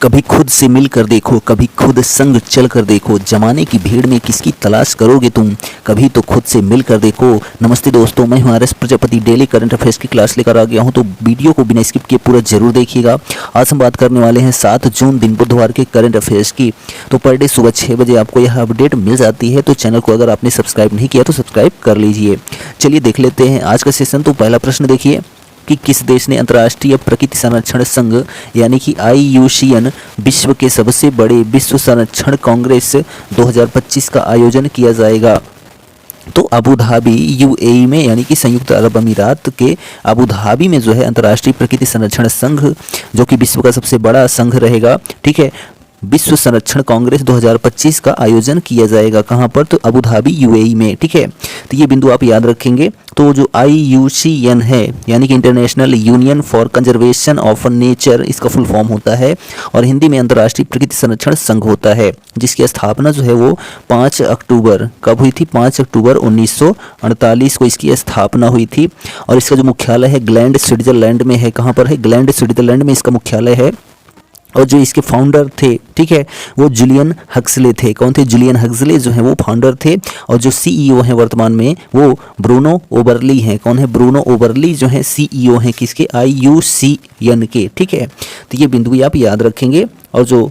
कभी खुद से मिल कर देखो, कभी खुद संग चल कर देखो, जमाने की भीड़ में किसकी तलाश करोगे तुम, कभी तो खुद से मिल कर देखो। नमस्ते दोस्तों, मैं हूं R S Prajapati, daily current affairs की क्लास लेकर आ गया हूं, तो वीडियो को बिना स्किप किए पूरा जरूर देखिएगा। आज हम बात करने वाले हैं 7 जून दिन बुधवार के करंट अफेयर्स की। तो पर डे सुबह 6 बजे आपको यह अपडेट मिल जाती है, तो चैनल को अगर आपने सब्सक्राइब नहीं किया तो सब्सक्राइब कर लीजिए। चलिए देख लेते हैं आज का सेशन। तो पहला प्रश्न देखिए कि किस देश ने अंतर्राष्ट्रीय प्रकृति संरक्षण संघ यानी कि IUCN विश्व के सबसे बड़े विश्व संरक्षण कांग्रेस 2025 का आयोजन किया जाएगा। तो अबू धाबी UAE में यानी कि संयुक्त अरब अमीरात के अबू धाबी में जो है अंतर्राष्ट्रीय प्रकृति संरक्षण संघ, जो कि विश्व का सबसे बड़ा संघ रहेगा, ठीक है, विश्व संरक्षण कांग्रेस 2025 का आयोजन किया जाएगा। कहाँ पर? तो अबू धाबी UAE में, ठीक है। तो ये बिंदु आप याद रखेंगे। तो जो IUCN है यानी कि international union for conservation of nature, इसका फुल फॉर्म होता है और हिंदी में अंतर्राष्ट्रीय प्रकृति संरक्षण संघ होता है, जिसकी स्थापना जो है वो 5 अक्टूबर कब हुई थी? 5 अक्टूबर 1948 को इसकी स्थापना हुई थी। और इसका जो मुख्यालय है ग्लैंड स्विट्जरलैंड में है। कहाँ पर है? ग्लैंड स्विट्जरलैंड में इसका मुख्यालय है। और जो इसके फाउंडर थे, ठीक है, वो जुलियन हक्सले थे। कौन थे? जुलियन हक्सले जो है वो फाउंडर थे। और जो CEO हैं वर्तमान में वो ब्रूनो ओबरली हैं। कौन है? ब्रूनो ओबरली जो है CEO हैं किसके? IUCN के, ठीक है। तो ये बिंदु आप याद रखेंगे। और जो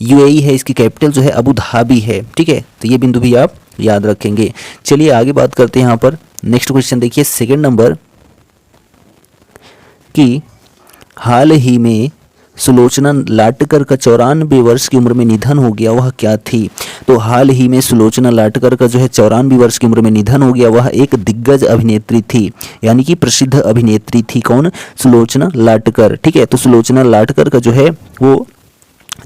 UAE है इसकी कैपिटल जो है अबू धाबी है, ठीक है। तो ये बिंदु भी आप याद रखेंगे। चलिए आगे बात करते हैं। यहाँ पर नेक्स्ट क्वेश्चन देखिए, सेकेंड नंबर, कि हाल ही में सुलोचना लाटकर का 94 वर्ष की उम्र में निधन हो गया, वह क्या थी? तो हाल ही में सुलोचना लाटकर का जो है 94 वर्ष की उम्र में निधन हो गया, वह एक दिग्गज अभिनेत्री थी, यानी कि प्रसिद्ध अभिनेत्री थी। कौन? सुलोचना लाटकर, ठीक है। तो सुलोचना लाटकर का जो है वो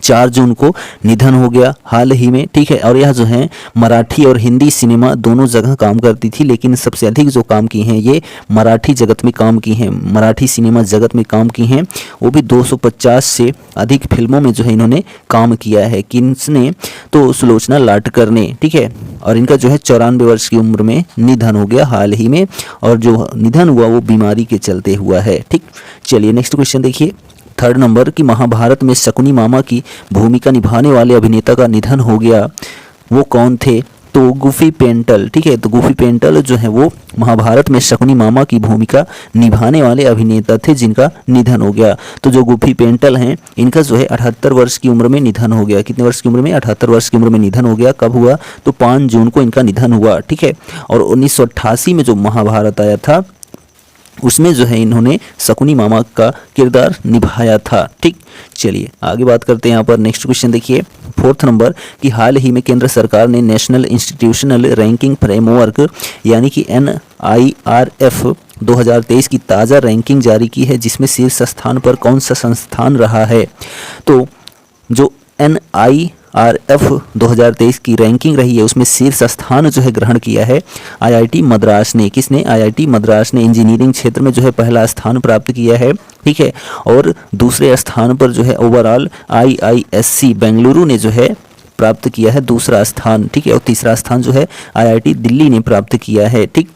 4 जून को निधन हो गया हाल ही में, ठीक है। और यह जो है मराठी और हिंदी सिनेमा दोनों जगह काम करती थी, लेकिन सबसे अधिक जो काम की हैं ये मराठी जगत में काम की हैं, मराठी सिनेमा जगत में काम की हैं। वो भी 250 से अधिक फिल्मों में जो है इन्होंने काम किया है। किसने? तो सुलोचना लाटकर ने, ठीक है। और इनका जो है 94 वर्ष की उम्र में निधन हो गया हाल ही में, और जो निधन हुआ वो बीमारी के चलते हुआ है, ठीक। चलिए नेक्स्ट क्वेश्चन देखिए, थर्ड नंबर, कि महाभारत में शकुनी मामा की भूमिका निभाने वाले अभिनेता का निधन हो गया, वो कौन थे? तो गुफी पेंटल, ठीक है। तो गुफी पेंटल जो है वो महाभारत में शकुनी मामा की भूमिका निभाने वाले अभिनेता थे जिनका निधन हो गया। तो जो गुफी पेंटल हैं इनका जो है 78 वर्ष की उम्र में निधन हो गया। कितने वर्ष की उम्र में? 78 वर्ष की उम्र में निधन हो गया। कब हुआ? तो 5 जून को इनका निधन हुआ, ठीक है। और 1988 में जो महाभारत आया था उसमें जो है इन्होंने शकुनी मामा का किरदार निभाया था, ठीक। चलिए आगे बात करते हैं। यहाँ पर नेक्स्ट क्वेश्चन देखिए, फोर्थ नंबर, कि हाल ही में केंद्र सरकार ने नेशनल इंस्टीट्यूशनल रैंकिंग फ्रेमवर्क यानी कि NIRF 2023 की ताज़ा रैंकिंग जारी की है, जिसमें शीर्ष स्थान पर कौन सा संस्थान रहा है? तो जो NIRF 2023 की रैंकिंग रही है उसमें शीर्ष स्थान जो है ग्रहण किया है IIT मद्रास ने। किसने? IIT मद्रास ने इंजीनियरिंग क्षेत्र में जो है पहला स्थान प्राप्त किया है, ठीक है। और दूसरे स्थान पर जो है ओवरऑल IISc बेंगलुरु ने जो है प्राप्त किया है दूसरा स्थान, ठीक है। और तीसरा स्थान जो है IIT दिल्ली ने प्राप्त किया है, ठीक।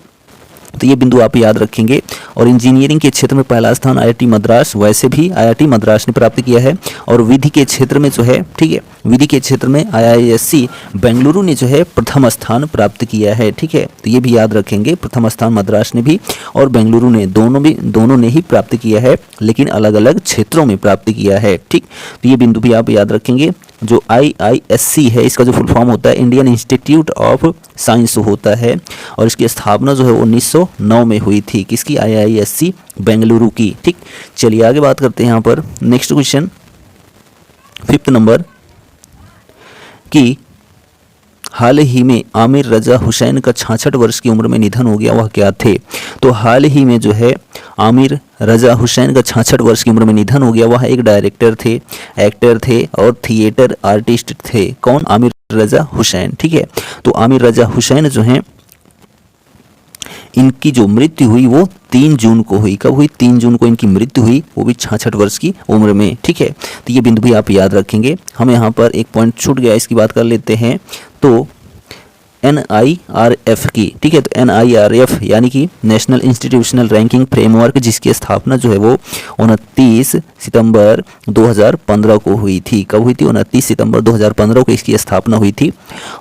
तो ये बिंदु आप याद रखेंगे। और इंजीनियरिंग के क्षेत्र में पहला स्थान IIT मद्रास, वैसे भी IIT मद्रास ने प्राप्त किया है। और विधि के क्षेत्र में जो है, ठीक है, विधि के क्षेत्र में IISc बेंगलुरु ने जो है प्रथम स्थान प्राप्त किया है, ठीक है। तो ये भी याद रखेंगे, प्रथम स्थान मद्रास ने भी और बेंगलुरु ने, दोनों ने ही प्राप्त किया है, लेकिन अलग अलग क्षेत्रों में प्राप्त किया है, ठीक। तो ये बिंदु भी आप याद रखेंगे। जो IISc है इसका जो फुल फॉर्म होता है इंडियन इंस्टीट्यूट ऑफ साइंस होता है, और इसकी स्थापना जो है 1909 में हुई थी। किसकी? IISc बेंगलुरु की, ठीक। चलिए आगे बात करते हैं। यहाँ पर नेक्स्ट क्वेश्चन, फिफ्थ नंबर, कि हाल ही में आमिर रजा हुसैन का 66 वर्ष की उम्र में निधन हो गया, वह क्या थे? तो हाल ही में जो है आमिर रजा हुसैन का 66 वर्ष की उम्र में निधन हो गया, वह एक डायरेक्टर थे, एक्टर थे और थिएटर आर्टिस्ट थे। कौन? आमिर रजा हुसैन, ठीक है। तो आमिर रजा हुसैन जो हैं इनकी जो मृत्यु हुई वो 3 जून को हुई। कब हुई? 3 जून को इनकी मृत्यु हुई, वो भी 66 वर्ष की उम्र में, ठीक है। तो ये बिंदु भी आप याद रखेंगे। हमें यहाँ पर एक पॉइंट छूट गया, इसकी बात कर लेते हैं। तो NIRF की, ठीक है। तो NIRF यानी कि नेशनल इंस्टीट्यूशनल रैंकिंग फ्रेमवर्क, जिसकी स्थापना जो है वो 29 सितंबर 2015 को हुई थी। कब हुई थी? 29 सितंबर 2015 को इसकी स्थापना हुई थी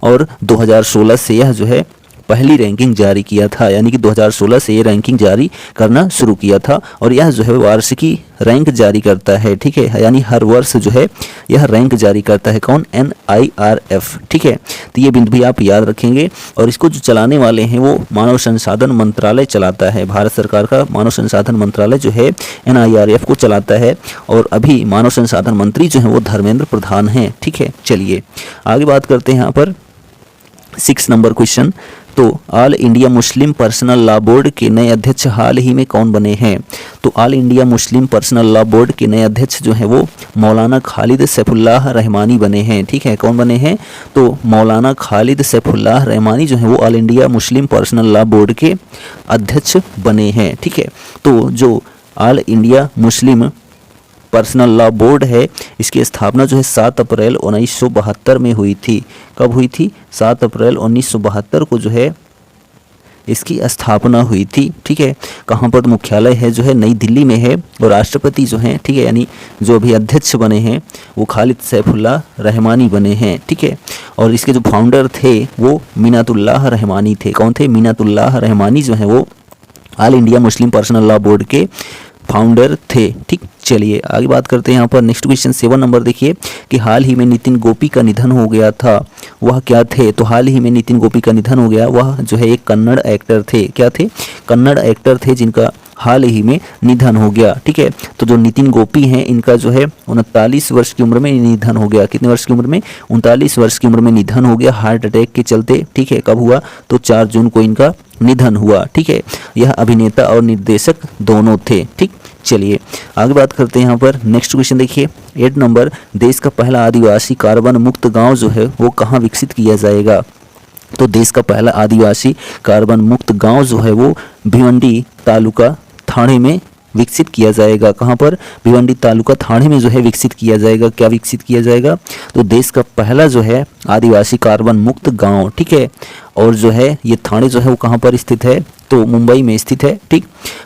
और 2016 से यह जो है पहली रैंकिंग जारी किया था, यानी कि 2016 से ये रैंकिंग जारी करना शुरू किया था और यह जो है वार्षिकी रैंक जारी करता है, ठीक है। यानी हर वर्ष जो है यह रैंक जारी करता है। कौन? NIRF, ठीक है। तो ये बिंदु भी आप याद रखेंगे और इसको जो चलाने वाले हैं वो मानव संसाधन मंत्रालय चलाता है। भारत सरकार का मानव संसाधन मंत्रालय जो है NIRF को चलाता है और अभी मानव संसाधन मंत्री जो है वो धर्मेंद्र प्रधान हैं, ठीक है। चलिए आगे बात करते हैं यहाँ पर 6 नंबर क्वेश्चन। तो all India Muslim personal law board के नए अध्यक्ष हाल ही में कौन बने हैं? तो all India Muslim personal law board के नए अध्यक्ष जो हैं वो मौलाना खालिद सैफुल्लाह रहमानी बने हैं, ठीक है। कौन बने हैं? तो मौलाना खालिद सैफुल्लाह रहमानी जो हैं वो all India Muslim personal law board के अध्यक्ष बने हैं, ठीक है। तो जो all India Muslim personal law board है, इसकी स्थापना जो है 7 अप्रैल 1972 में हुई थी। कब हुई थी? 7 अप्रैल 1972 को जो है इसकी स्थापना हुई थी, ठीक है। कहाँ पर? मुख्यालय है जो है नई दिल्ली में है और राष्ट्रपति जो हैं, ठीक है, यानी जो अभी अध्यक्ष बने हैं वो खालिद सैफुल्लाह रहमानी बने हैं, ठीक है। और इसके जो फाउंडर थे वो मिन्नातुल्लाह रहमानी थे। कौन थे? मिन्नातुल्लाह रहमानी जो है वो all India Muslim personal law board के फाउंडर थे, ठीक। चलिए आगे बात करते हैं यहाँ पर नेक्स्ट क्वेश्चन 7 नंबर देखिए कि हाल ही में नितिन गोपी का निधन हो गया था, वह क्या थे? तो हाल ही में नितिन गोपी का निधन हो गया, वह जो है एक कन्नड़ एक्टर थे। क्या थे? कन्नड़ एक्टर थे जिनका हाल ही में निधन हो गया, ठीक है। तो जो नितिन गोपी हैं इनका जो है 39 वर्ष की उम्र में निधन हो गया। कितने वर्ष की उम्र में? 39 वर्ष की उम्र में निधन हो गया हार्ट अटैक के चलते, ठीक है। कब हुआ? तो 4 जून को इनका निधन हुआ, ठीक है। यह अभिनेता और निर्देशक दोनों थे, ठीक। चलिए आगे बात करते हैं यहाँ पर नेक्स्ट क्वेश्चन देखिए 8 नंबर। देश का पहला आदिवासी कार्बन मुक्त गांव जो है वो कहाँ विकसित किया जाएगा? तो देश का पहला आदिवासी कार्बन मुक्त गांव जो है वो भिवंडी तालुका थाने में विकसित किया जाएगा। कहाँ पर? भिवंडी तालुका थाने में जो है विकसित किया जाएगा। क्या विकसित किया जाएगा? तो देश का पहला जो है आदिवासी कार्बन मुक्त गांव, ठीक है। और जो है ये थाने जो है वो कहाँ पर स्थित है? तो मुंबई में स्थित है, ठीक।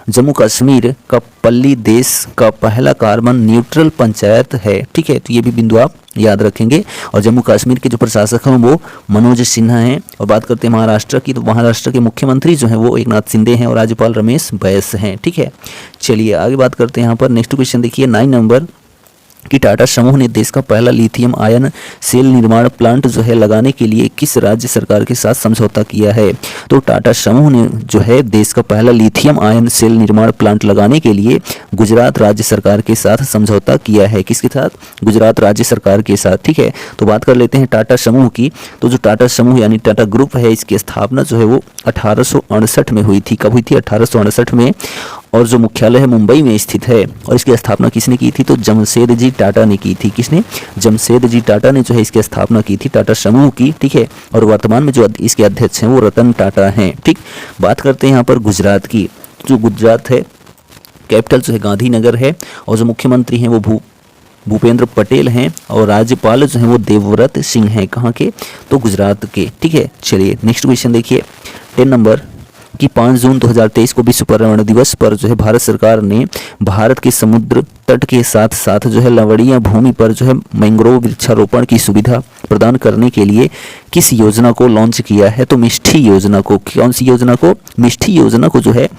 जम्मू कश्मीर का पल्ली देश का पहला कार्बन न्यूट्रल पंचायत है, ठीक है। तो ये भी बिंदु आप याद रखेंगे। और जम्मू कश्मीर के जो प्रशासक हैं वो मनोज सिन्हा हैं। और बात करते हैं महाराष्ट्र की, तो महाराष्ट्र के मुख्यमंत्री जो हैं वो एकनाथ शिंदे हैं और राज्यपाल रमेश बैस हैं, ठीक है। चलिए आगे बात करते हैं यहाँ पर नेक्स्ट क्वेश्चन देखिए 9 नंबर कि टाटा समूह ने देश का पहला लिथियम आयन सेल निर्माण प्लांट जो है लगाने के लिए किस राज्य सरकार के साथ समझौता किया है? तो टाटा समूह ने जो है देश का पहला लिथियम आयन सेल निर्माण प्लांट लगाने के लिए गुजरात राज्य सरकार के साथ समझौता किया है। किसके साथ? गुजरात राज्य सरकार के साथ, ठीक है। तो बात कर लेते हैं टाटा समूह की। तो जो टाटा समूह यानी टाटा ग्रुप है इसकी स्थापना जो है वो 1868 में हुई थी। कब हुई थी? 1868 में। और जो मुख्यालय है मुंबई में स्थित है और इसकी स्थापना किसने की थी? तो जमशेदजी टाटा ने की थी। किसने? जमशेदजी टाटा ने जो है इसकी स्थापना की थी टाटा समूह की, ठीक है। और वर्तमान में जो इसके अध्यक्ष हैं वो रतन टाटा हैं, ठीक। बात करते हैं यहाँ पर गुजरात की। जो गुजरात है कैपिटल जो है गांधीनगर है और जो मुख्यमंत्री हैं वो भूपेंद्र पटेल हैं और राज्यपाल जो हैं वो देवव्रत सिंह हैं। कहाँ के? तो गुजरात के, ठीक है। चलिए नेक्स्ट क्वेश्चन देखिए 10 नंबर कि 5 जून 2023 को विश्व पर्यावरण दिवस पर जो है भारत सरकार ने भारत के समुद्र तट के साथ साथ जो है लवड़िया भूमि पर जो है मैंग्रोव वृक्षारोपण की सुविधा प्रदान करने के लिए किस योजना को लॉन्च किया है? तो मिष्ठी योजना को। कौन सी योजना को? मिष्ठी योजना को जो है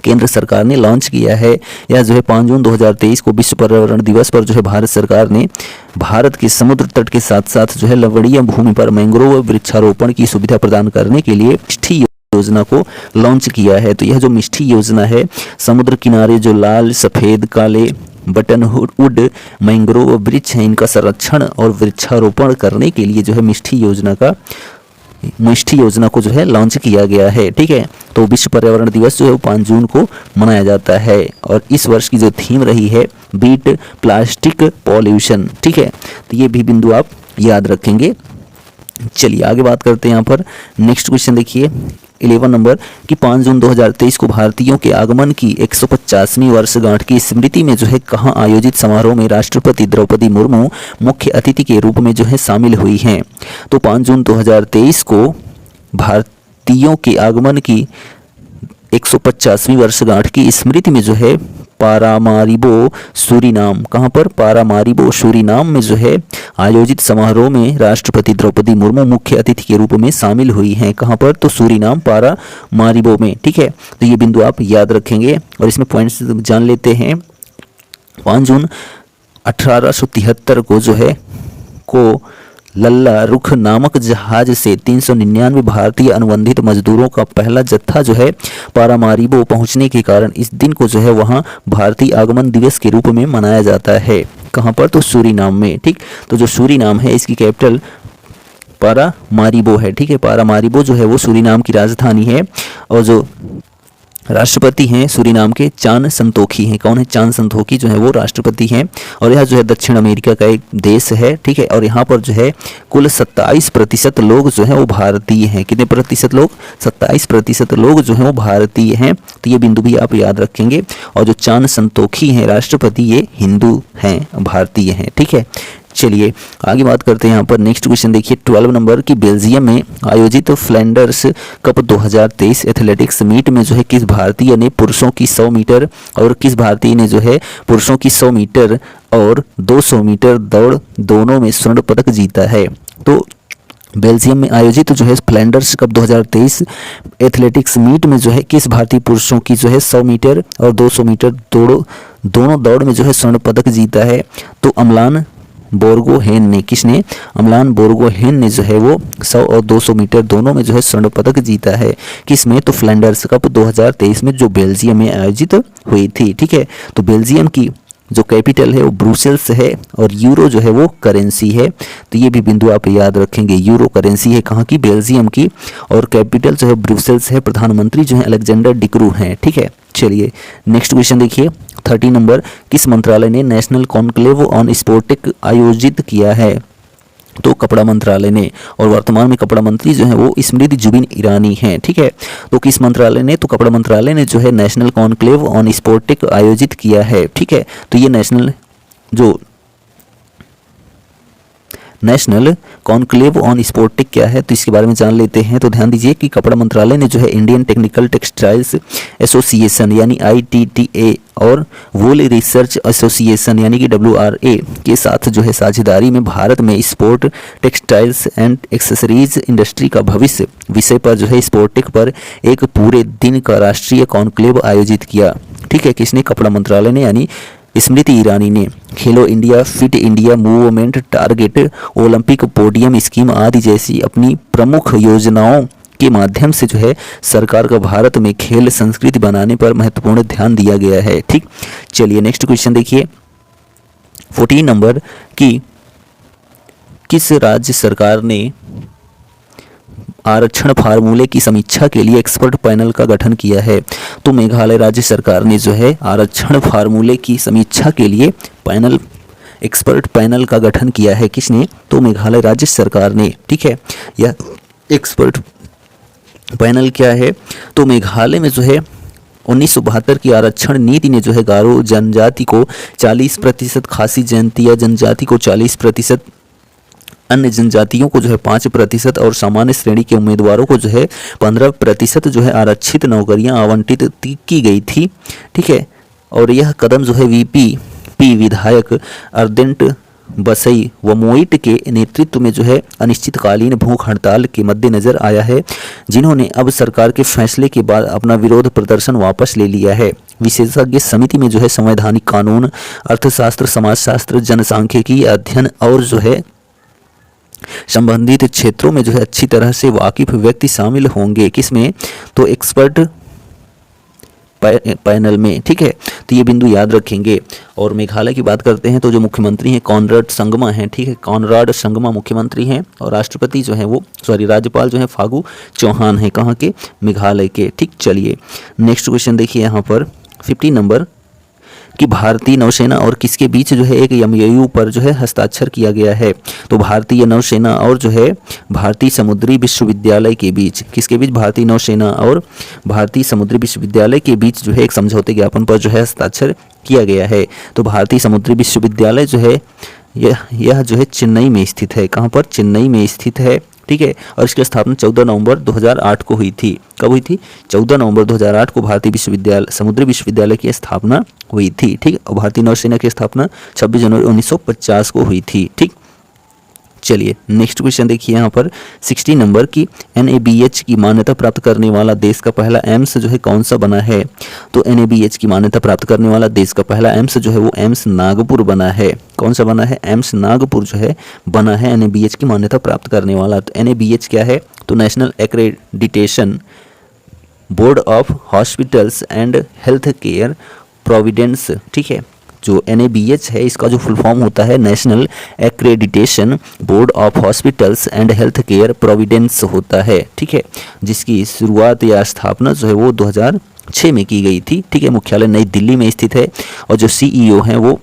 केंद्र सरकार ने लॉन्च किया है। यह जो है 5 जून 2023 को विश्व पर्यावरण दिवस पर जो है भारत सरकार ने भारत के समुद्र तट के साथ साथ जो है लवड़िया भूमि पर मैंग्रोव वृक्षारोपण की सुविधा प्रदान करने के लिए मिष्ठी योजना को लॉन्च किया है। तो यह जो मिष्ठी योजना है समुद्र किनारे जो लाल सफ़ेद काले बटनवुड मैंग्रोव वृक्ष हैं इनका संरक्षण और वृक्षारोपण करने के लिए जो है मिष्ठी योजना को जो है लॉन्च किया गया है, ठीक है। तो विश्व पर्यावरण दिवस जो है 5 जून को मनाया जाता है और इस वर्ष की जो थीम रही है बीट प्लास्टिक पॉल्यूशन, ठीक है। तो ये भी बिंदु आप याद रखेंगे। चलिए आगे बात करते हैं यहाँ पर नेक्स्ट क्वेश्चन देखिए 11 नंबर कि 5 जून 2023 को भारतीयों के आगमन की 150वीं वर्षगांठ की स्मृति में जो है कहाँ आयोजित समारोह में राष्ट्रपति द्रौपदी मुर्मू मुख्य अतिथि के रूप में जो है शामिल हुई हैं? तो 5 जून 2023 को भारतीयों के आगमन की 150वीं वर्षगांठ की स्मृति में जो है पारामारिबो सूरीनाम, कहाँ पर, पारामारिबो सूरीनाम में जो है आयोजित समारोह में राष्ट्रपति द्रौपदी मुर्मू मुख्य अतिथि के रूप में शामिल हुई हैं। कहाँ पर, तो सूरीनाम पारामारिबो में। ठीक है, तो ये बिंदु आप याद रखेंगे और इसमें पॉइंट्स जान लेते हैं। 5 जून 1873 को जो है को लल्ला रुख नामक जहाज से 399 भारतीय अनुबंधित मजदूरों का पहला जत्था जो है पारामारिबो पहुंचने के कारण इस दिन को जो है वहां भारतीय आगमन दिवस के रूप में मनाया जाता है। कहां पर, तो सूरीनाम में। ठीक, तो जो सूरीनाम है इसकी कैपिटल पारामारिबो है। ठीक है, पारामारिबो जो है वो सूरीनाम की राजधानी है और जो राष्ट्रपति हैं सूरीनाम के चान संतोखी हैं। कौन है, चान संतोखी जो है वो राष्ट्रपति हैं और यह जो है दक्षिण अमेरिका का एक देश है। ठीक है, और यहाँ पर जो है कुल 27% लोग जो है वो भारतीय हैं। कितने प्रतिशत लोग, 27% लोग जो है वो भारतीय हैं। तो ये बिंदु भी आप याद रखेंगे। और जो चान संतोखी हैं राष्ट्रपति, ये हिंदू हैं, भारतीय हैं। ठीक है, चलिए आगे बात करते हैं। यहाँ पर नेक्स्ट क्वेश्चन देखिए 12 नंबर की, बेल्जियम में आयोजित फ्लैंडर्स कप 2023 एथलेटिक्स मीट में जो है किस भारतीय ने पुरुषों की 100 मीटर और किस भारतीय ने जो है पुरुषों की 100 मीटर और 200 मीटर दौड़ दोनों में स्वर्ण पदक जीता है। तो बेल्जियम में आयोजित जो है फ्लैंडर्स कप 2023 एथलेटिक्स मीट में जो है किस भारतीय पुरुषों की जो है 100 मीटर और 200 मीटर दोनों दौड़ में जो है स्वर्ण पदक जीता है। तो अमलान बोर्गोहेन ने, किसने, अमलान बोर्गोहेन ने जो है वो 100 और 200 मीटर दोनों में जो है स्वर्ण पदक जीता है। किसमें, तो फ्लैंडर्स कप 2023 में जो बेल्जियम में आयोजित हुई थी। ठीक है, तो बेल्जियम की जो कैपिटल है वो ब्रुसेल्स है और यूरो जो है वो करेंसी है। तो ये भी बिंदु आप याद रखेंगे, यूरो करेंसी है कहाँ की, बेल्जियम की, और कैपिटल जो है ब्रुसेल्स है। प्रधानमंत्री जो है अलेक्जेंडर डिक्रू हैं। ठीक है, चलिए नेक्स्ट क्वेश्चन देखिए 30 नंबर, किस मंत्रालय ने नेशनल कॉन्क्लेव ऑन स्पोर्टिक आयोजित किया है। तो कपड़ा मंत्रालय ने, और वर्तमान में कपड़ा मंत्री जो है वो स्मृति जुबिन ईरानी हैं। ठीक है, तो किस मंत्रालय ने, तो कपड़ा मंत्रालय ने जो है नेशनल कॉन्क्लेव ऑन स्पोर्टिक आयोजित किया है। ठीक है, तो ये नेशनल कॉन्क्लेव ऑन स्पोर्टिक क्या है, तो इसके बारे में जान लेते हैं। तो ध्यान दीजिए कि कपड़ा मंत्रालय ने जो है इंडियन टेक्निकल टेक्सटाइल्स एसोसिएशन यानी ITTA और वूल रिसर्च एसोसिएशन यानी कि WRA के साथ जो है साझेदारी में भारत में sport textiles and accessories industry का भविष्य विषय पर जो है स्पोर्टिक पर एक पूरे दिन का राष्ट्रीय कॉन्क्लेव आयोजित किया। ठीक है, किसने, कपड़ा मंत्रालय ने यानी स्मृति ईरानी ने। खेलो India, fit India movement, target, Olympic podium scheme आदि जैसी अपनी प्रमुख योजनाओं के माध्यम से जो है सरकार का भारत में खेल संस्कृति बनाने पर महत्वपूर्ण ध्यान दिया गया है। ठीक, चलिए नेक्स्ट क्वेश्चन देखिए 14 नंबर की, किस राज्य सरकार ने आरक्षण फार्मूले की समीक्षा के लिए एक्सपर्ट पैनल का गठन किया है। तो मेघालय राज्य सरकार ने जो है आरक्षण फार्मूले की समीक्षा के लिए एक्सपर्ट पैनल का गठन किया है। किसने, तो मेघालय राज्य सरकार ने। ठीक है, यह एक्सपर्ट पैनल क्या है, तो मेघालय में जो है 1972 की आरक्षण नीति ने जो है गारो जनजाति को 40%, खासी जयंतिया जनजाति को 40%, अन्य जनजातियों को जो है 5% और सामान्य श्रेणी के उम्मीदवारों को जो है 15% जो है आरक्षित नौकरियां आवंटित की गई थी। ठीक है, और यह कदम जो है VP विधायक अर्देंट बसई व मोइट के नेतृत्व में जो है अनिश्चितकालीन भूख हड़ताल के मद्देनजर आया है, जिन्होंने अब सरकार के फैसले के बाद अपना विरोध प्रदर्शन वापस ले लिया है। विशेषज्ञ समिति में जो है संवैधानिक कानून, अर्थशास्त्र, समाजशास्त्र, जनसांख्यिकी अध्ययन और जो है संबंधित क्षेत्रों में जो है अच्छी तरह से वाकिफ व्यक्ति शामिल होंगे। किसमें, तो एक्सपर्ट पैनल में। ठीक है, तो ये बिंदु याद रखेंगे। और मेघालय की बात करते हैं तो जो मुख्यमंत्री हैं कॉनराड संगमा हैं। ठीक है, कॉनराड संगमा मुख्यमंत्री हैं और राष्ट्रपति जो है वो राज्यपाल जो है फागू चौहान हैं। कहाँ के, मेघालय के। ठीक, चलिए नेक्स्ट क्वेश्चन देखिए यहाँ पर 15 नंबर कि भारतीय नौसेना और किसके बीच जो है एक MOU पर जो है हस्ताक्षर किया गया है। तो भारतीय नौसेना और जो है भारतीय समुद्री विश्वविद्यालय के बीच, किसके बीच, भारतीय नौसेना और भारतीय समुद्री विश्वविद्यालय के बीच जो है एक समझौते ज्ञापन पर जो है हस्ताक्षर किया गया है। तो भारतीय समुद्री विश्वविद्यालय जो है यह जो है चेन्नई में स्थित है। कहाँ पर, चेन्नई में स्थित है। ठीक है। और इसकी स्थापना 14 नवंबर 2008 को हुई थी। कब हुई थी? 14 नवंबर 2008 को भारतीय विश्वविद्यालय समुद्री विश्वविद्यालय की स्थापना हुई थी, ठीक। और भारतीय नौसेना की स्थापना 26 जनवरी 1950 को हुई थी, ठीक। चलिए नेक्स्ट क्वेश्चन देखिए यहाँ पर 60 नंबर की NABH की मान्यता प्राप्त करने वाला देश का पहला एम्स जो है कौन सा बना है? तो NABH की मान्यता प्राप्त करने वाला देश का पहला एम्स जो है वो एम्स नागपुर बना है। कौन सा बना है? एम्स नागपुर जो है बना है NABH की मान्यता प्राप्त करने वाला। तो NABH क्या है? तो national accreditation board of hospitals and health care Providence, ठीक है। जो NABH है इसका जो फुल फॉर्म होता है national accreditation board of hospitals and health care Providence होता है, ठीक है। जिसकी शुरुआत या स्थापना जो है वो 2006 में की गई थी, ठीक है। मुख्यालय नई दिल्ली में स्थित है और जो CEO हैं वो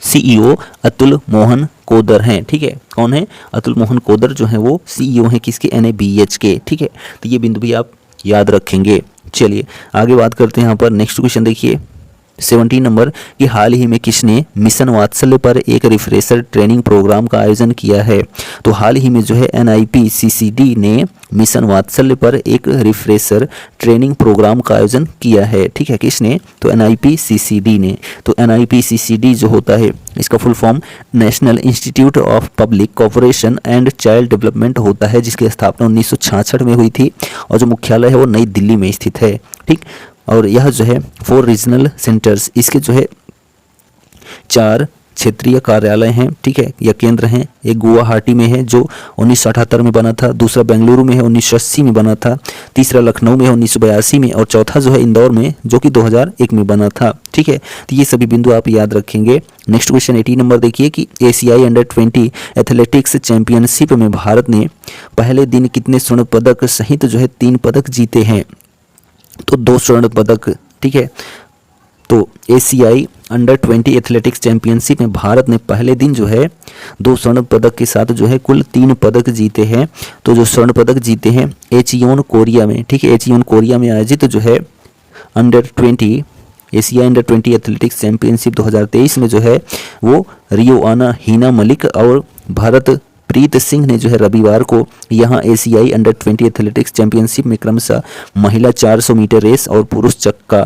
CEO अतुल मोहन कोदर हैं, ठीक है। कौन है? अतुल मोहन कोदर जो है वो CEO हैं किसके? NABH के, ठीक है। तो ये बिंदु भी आप याद रखेंगे। चलिए आगे बात करते हैं। यहाँ पर नेक्स्ट क्वेश्चन देखिए 70 नंबर कि हाल ही में किसने मिशन वात्सल्य पर एक रिफ्रेशर ट्रेनिंग प्रोग्राम का आयोजन किया है? तो हाल ही में जो है NIPCCD ने मिशन वात्सल्य पर एक रिफ्रेशर ट्रेनिंग प्रोग्राम का आयोजन किया है, ठीक है। किसने? तो NIPCCD ने। तो NIPCCD जो होता है इसका full form national institute of public cooperation and child development होता है, जिसकी स्थापना 1966 में हुई थी और जो मुख्यालय है वो नई दिल्ली में स्थित है, ठीक। और यह जो है 4 रीजनल सेंटर्स, इसके जो है 4 क्षेत्रीय कार्यालय हैं, ठीक है, या केंद्र हैं। एक गुवाहाटी में है जो 1978 में बना था, दूसरा बेंगलुरु में है 1980 में बना था, तीसरा लखनऊ में है 1982 में और चौथा जो है इंदौर में जो कि 2001 में बना था, ठीक है। तो ये सभी बिंदु आप याद रखेंगे। नेक्स्ट क्वेश्चन 80 नंबर देखिए कि एशियाई अंडर-20 एथलेटिक्स चैंपियनशिप में भारत ने पहले दिन कितने स्वर्ण पदक सहित जो है 3 पदक जीते हैं? तो 2 स्वर्ण पदक, ठीक है। तो एशियाई अंडर-20 एथलेटिक्स चैंपियनशिप में भारत ने पहले दिन जो है 2 स्वर्ण पदक के साथ जो है कुल 3 पदक जीते हैं। तो जो स्वर्ण पदक जीते हैं एचियोन कोरिया में, ठीक है, एचियोन कोरिया में आयोजित जो है अंडर-20 एशिया अंडर-20 एथलेटिक्स चैंपियनशिप 2023 में जो है वो रियोआना हिना मलिक और भारत प्रीत सिंह ने जो है रविवार को यहाँ एशियाई अंडर-20 एथलेटिक्स चैंपियनशिप में क्रमशः महिला 400 मीटर रेस और पुरुष चक्का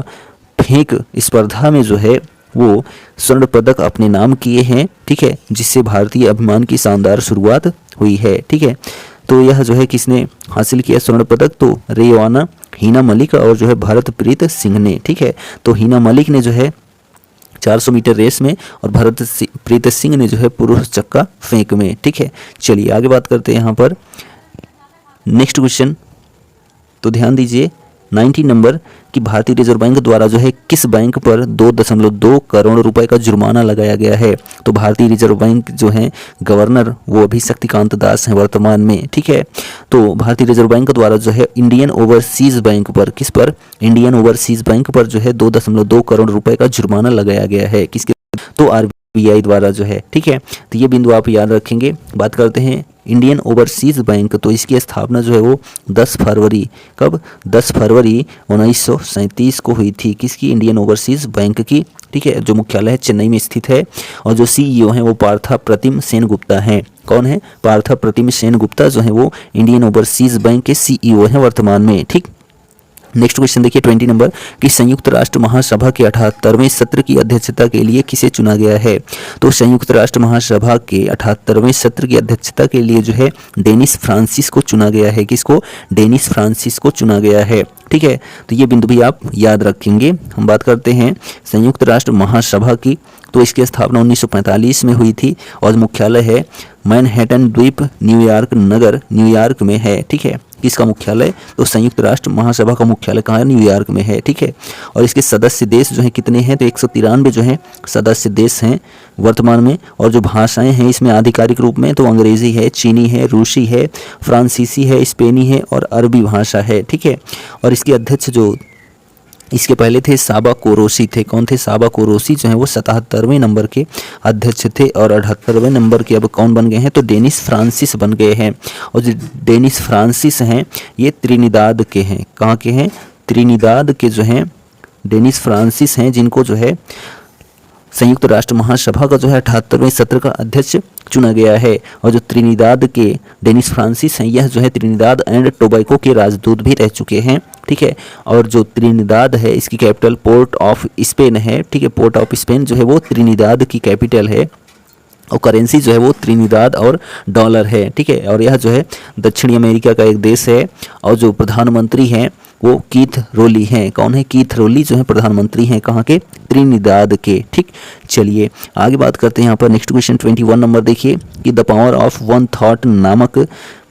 फेंक स्पर्धा में जो है वो स्वर्ण पदक अपने नाम किए हैं, ठीक है, जिससे भारतीय अभिमान की शानदार शुरुआत हुई है, ठीक है। तो यह जो है किसने हासिल किया स्वर्ण पदक? तो रियोआना हिना मलिक और जो है भारत प्रीत सिंह ने, ठीक है। तो हिना मलिक ने जो है 400 मीटर रेस में और भारत प्रीत सिंह ने जो है पुरुष चक्का फेंक में, ठीक है। चलिए आगे बात करते हैं यहाँ पर नेक्स्ट क्वेश्चन। तो ध्यान दीजिए 90 नंबर कि भारतीय रिजर्व बैंक द्वारा जो है किस बैंक पर 2.2 करोड़ रुपए का जुर्माना लगाया गया है? तो भारतीय रिजर्व बैंक जो है गवर्नर वो अभी शक्तिकांत दास हैं वर्तमान में, ठीक है। तो भारतीय रिजर्व बैंक द्वारा जो है इंडियन ओवरसीज बैंक पर, किस पर? इंडियन ओवरसीज बैंक पर जो है 2.2 करोड़ रुपए का जुर्माना लगाया गया है। किसके? तो RBI द्वारा जो है, ठीक है। तो ये बिंदु आप याद रखेंगे। बात करते हैं इंडियन ओवरसीज बैंक। तो इसकी स्थापना जो है वो 10 फरवरी, कब? 10 फरवरी 1937 को हुई थी। किसकी? इंडियन ओवरसीज बैंक की, ठीक है। जो मुख्यालय है चेन्नई में स्थित है और जो CEO हैं वो पार्था प्रतिम सेन गुप्ता हैं। कौन है? पार्था प्रतिम सेन गुप्ता जो है वो इंडियन ओवरसीज बैंक के CEO हैं वर्तमान में, ठीक। नेक्स्ट क्वेश्चन देखिए 20 नंबर कि संयुक्त राष्ट्र महासभा के 78वें सत्र की अध्यक्षता के लिए किसे चुना गया है? तो संयुक्त राष्ट्र महासभा के 78वें सत्र की अध्यक्षता के लिए जो है डेनिस फ्रांसिस को चुना गया है। किसको? डेनिस फ्रांसिस को चुना गया है, ठीक है। तो ये बिंदु भी आप याद रखेंगे। हम बात करते हैं संयुक्त राष्ट्र महासभा की। तो इसकी स्थापना 1945 में हुई थी और मुख्यालय है मैनहट्टन द्वीप न्यूयॉर्क नगर न्यूयॉर्क में है, ठीक है। किसका मुख्यालय? तो संयुक्त राष्ट्र महासभा का मुख्यालय कहाँ है? न्यूयॉर्क में है, ठीक है। और इसके सदस्य देश जो हैं कितने हैं? तो 193 जो हैं सदस्य देश हैं वर्तमान में। और जो भाषाएं हैं इसमें आधिकारिक रूप में तो अंग्रेजी है, चीनी है, रूसी है, फ्रांसीसी है, स्पेनी है और अरबी भाषा है, ठीक है। और इसके अध्यक्ष जो इसके पहले थे साबा कोरोसी थे। कौन थे? साबा कोरोसी जो है वो 77वें नंबर के अध्यक्ष थे और 78वें नंबर के अब कौन बन गए हैं? तो डेनिस फ्रांसिस बन गए हैं। और जो डेनिस फ्रांसिस हैं ये त्रिनिदाद के हैं। कहाँ के हैं? त्रिनिदाद के जो हैं डेनिस फ्रांसिस हैं, जिनको जो है संयुक्त राष्ट्र महासभा का जो है 78वें सत्र का अध्यक्ष चुना गया है। और जो त्रिनिदाद के डेनिस फ्रांसिस हैं, यह जो है त्रिनिदाद एंड टोबैगो के राजदूत भी रह चुके हैं, ठीक है। और जो त्रिनिदाद है इसकी कैपिटल पोर्ट ऑफ स्पेन है, ठीक है। पोर्ट ऑफ स्पेन जो है वो त्रिनिदाद की कैपिटल है और करेंसी जो है वो त्रिनिदाद और डॉलर है, ठीक है। और यह जो है दक्षिणी अमेरिका का एक देश है और जो प्रधानमंत्री हैं वो कीथ रोली हैं। कौन है? कीथ रोली जो है प्रधानमंत्री हैं कहाँ के? त्रिनिदाद के, ठीक। चलिए आगे बात करते हैं यहाँ पर। नेक्स्ट क्वेश्चन 21 नंबर देखिए कि the power of one thought नामक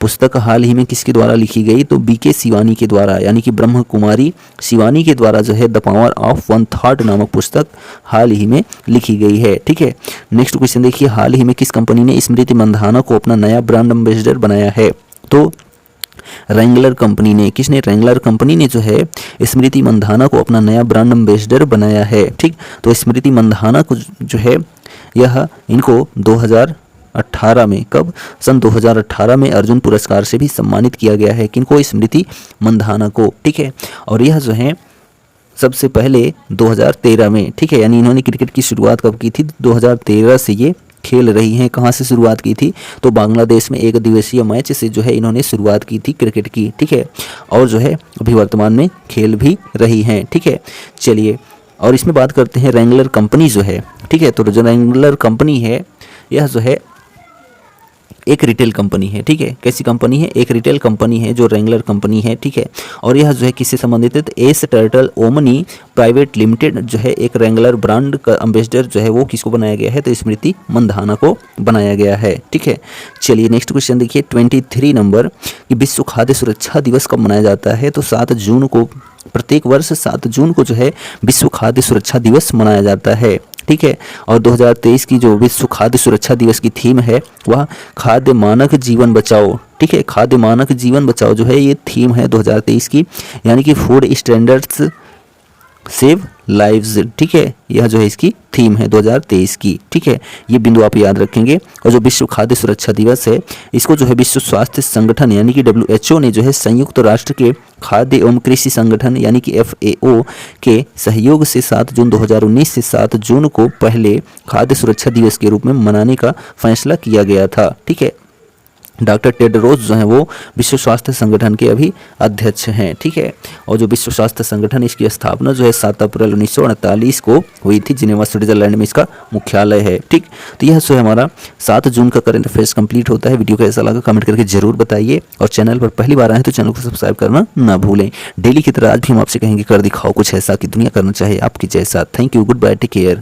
पुस्तक हाल ही में किसके द्वारा लिखी गई? तो बीके शिवानी के द्वारा, यानी कि ब्रह्म कुमारी शिवानी के द्वारा जो है the power of one thought नामक पुस्तक हाल ही में लिखी गई है, ठीक है। नेक्स्ट क्वेश्चन देखिए, हाल ही में किस कंपनी ने स्मृति मंधाना को अपना नया ब्रांड एम्बेसडर बनाया है? तो रेंगलर कंपनी ने। किसने? रेंगलर कंपनी ने जो है स्मृति मंधाना को अपना नया ब्रांड एम्बेसडर बनाया है, ठीक। तो स्मृति मंधाना को जो है यह इनको 2018 में, कब? सन 2018 में अर्जुन पुरस्कार से भी सम्मानित किया गया है। किनको? स्मृति मंधाना को, ठीक है। और यह जो है सबसे पहले 2013 में, ठीक है, यानी इन्होंने क्रिकेट की शुरुआत कब की थी? 2013 से ये खेल रही हैं। कहाँ से शुरुआत की थी? तो बांग्लादेश में एक दिवसीय मैच से जो है इन्होंने शुरुआत की थी क्रिकेट की, ठीक है। और जो है अभी वर्तमान में खेल भी रही हैं, ठीक है। चलिए और इसमें बात करते हैं रेंगलर कंपनी जो है, ठीक है। तो जो रेंगलर कंपनी है यह जो है एक रिटेल कंपनी है, ठीक है। कैसी कंपनी है? एक रिटेल कंपनी है जो रेंगलर कंपनी है, ठीक है। और यह जो है किससे संबंधित है? तो S turtle omni private limited जो है एक रेंगलर ब्रांड का एम्बेसडर जो है वो किसको बनाया गया है? तो स्मृति मंधाना को बनाया गया है, ठीक है। चलिए नेक्स्ट क्वेश्चन देखिए 23 नंबर कि विश्व खाद्य सुरक्षा दिवस कब मनाया जाता है? तो 7 जून को, प्रत्येक वर्ष 7 जून को जो है विश्व खाद्य सुरक्षा दिवस मनाया जाता है, ठीक है। और 2023 की जो विश्व खाद्य सुरक्षा दिवस की थीम है वह खाद्य मानक जीवन बचाओ, ठीक है। खाद्य मानक जीवन बचाओ जो है ये थीम है 2023 की, यानी कि फूड स्टैंडर्ड्स सेव लाइव्स, ठीक है। यह जो है इसकी थीम है 2023 की, ठीक है। ये बिंदु आप याद रखेंगे। और जो विश्व खाद्य सुरक्षा दिवस है इसको जो है विश्व स्वास्थ्य संगठन यानी कि WHO ने जो है संयुक्त राष्ट्र के खाद्य एवं कृषि संगठन यानी कि FAO के सहयोग से 7 जून 2019 से 7 जून को पहले खाद्य सुरक्षा दिवस के रूप में मनाने का फैसला किया गया था, ठीक है। डॉक्टर टेड्रोस जो हैं वो विश्व स्वास्थ्य संगठन के अभी अध्यक्ष हैं, ठीक है। और जो विश्व स्वास्थ्य संगठन इसकी स्थापना जो है 7 अप्रैल 1948 को हुई थी, जिनेवा स्विट्जरलैंड में इसका मुख्यालय है, ठीक। तो यह जो है हमारा 7 जून का करंट अफेयर्स कंप्लीट होता है। वीडियो कैसा लगा कमेंट करके जरूर बताइए और चैनल पर पहली बार आए तो चैनल को सब्सक्राइब करना ना भूलें। डेली की तरह आज भी हम आपसे कहेंगे कर दिखाओ कुछ ऐसा कि दुनिया करना चाहे आपकी जैसा। Thank you, good bye, take care.